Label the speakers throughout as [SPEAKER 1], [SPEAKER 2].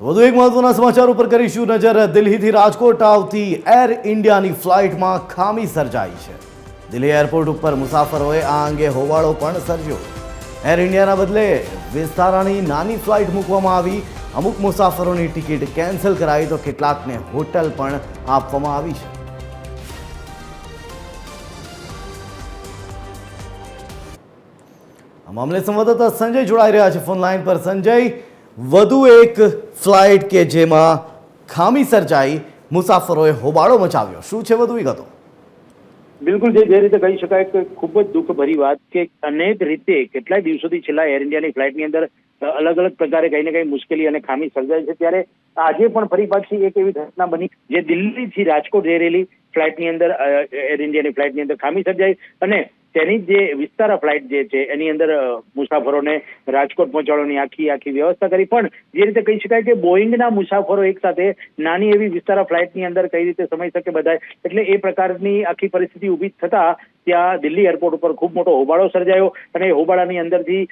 [SPEAKER 1] તો વધુ એક મહત્વના સમાચાર ઉપર કરીશું નજર। દિલ્હીથી રાજકોટ આવતી એર ઇન્ડિયાની ફ્લાઇટમાં ખામી સર્જાઈ છે। દિલ્હી એરપોર્ટ ઉપર મુસાફરોએ આ અંગે હોબાળો પણ સર્જ્યો। એર ઇન્ડિયાના બદલે વિસ્તારાની નાની ફ્લાઇટ મૂકવામાં આવી। અમુક મુસાફરોની ટિકિટ કેન્સલ કરાઈ તો કેટલાકને હોટલ પણ આપવામાં આવી છે। આ મામલે સંવાદદાતા સંજય જોડાઈ રહ્યા છે ફોન લાઈન પર। સંજય, વધુ એક ફ્લાઇટ કે જેમાં ખામી સર્જાઈ, મુસાફરોએ હોબાળો મચાવ્યો, શું છે વધુ વિગતો?
[SPEAKER 2] બિલકુલ જે રીતે કહી શકાય કે ખૂબ જ દુઃખભરી વાત કે અનેક રીતે કેટલાય દિવસોથી છેલ્લા એર ઇન્ડિયાની ફ્લાઇટની અંદર અલગ અલગ પ્રકારે કઈ ને કઈ મુશ્કેલી અને ખામી સર્જાય છે। ત્યારે આજે પણ ફરી પાછી એક એવી ઘટના બની જે દિલ્હીથી રાજકોટ જઈ રહેલી ફ્લાઇટની અંદર એર ઇન્ડિયાની ફ્લાઇટની અંદર ખામી સર્જાઈ અને તેની જે વિસ્તારા ફ્લાઇટ જે છે એની અંદર મુસાફરોને રાજકોટ પહોંચાડવાની આખી વ્યવસ્થા કરી। પણ જે રીતે કહી શકાય કે બોઈંગના મુસાફરો એક સાથે નાની એવી વિસ્તારા ફ્લાઇટની અંદર કઈ રીતે સમય શકે બધાય, એટલે એ પ્રકારની આખી પરિસ્થિતિ ઊભી થતા ત્યાં દિલ્હી એરપોર્ટ ઉપર ખૂબ મોટો હોબાળો સર્જાયો અને એ હોબાળાની અંદરથી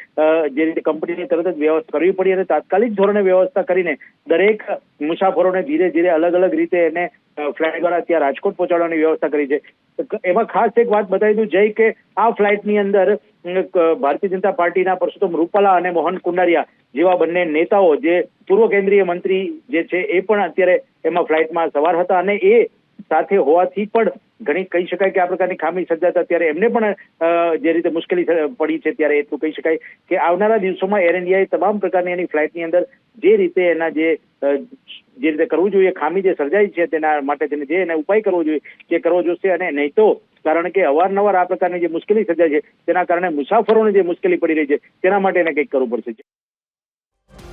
[SPEAKER 2] જે રીતે કંપનીને તરત જ વ્યવસ્થા કરવી પડી અને તાત્કાલિક ધોરણે વ્યવસ્થા કરીને દરેક મુસાફરોને ધીરે ધીરે અલગ અલગ રીતે એને ફ્લાઇટ દ્વારા ત્યાં રાજકોટ પહોંચાડવાની વ્યવસ્થા કરી છે। એમાં ખાસ એક વાત બતાવી દઉં જય કે આ ફ્લાઇટની અંદર ભારતીય જનતા પાર્ટીના પરસોત્તમ રૂપાલા અને મોહન કુંડારિયા જેવા બંને નેતાઓ, જે પૂર્વ કેન્દ્રીય મંત્રી જે છે એ પણ અત્યારે એમાં ફ્લાઇટમાં સવાર હતા અને એ સાથે હોવાથી પણ ઘણી કહી શકાય કે આ પ્રકારની ખામી સર્જાતા ત્યારે એમને પણ જે રીતે મુશ્કેલી પડી છે। ત્યારે એટલું કહી શકાય કે આવનારા દિવસોમાં એર ઇન્ડિયાએ તમામ પ્રકારની એની ફ્લાઇટની અંદર જે રીતે એના જે રીતે કરવું જોઈએ, ખામી જે સર્જાઈ છે તેના માટે તેને જે એને ઉપાય કરવો જોઈએ તે કરવો જોઈશે। અને નહીં તો કારણ કે અવારનવાર આ પ્રકારની જે મુશ્કેલી સર્જાય છે તેના કારણે મુસાફરોને જે મુશ્કેલી પડી રહી છે તેના માટે એને કંઈક કરવું પડશે।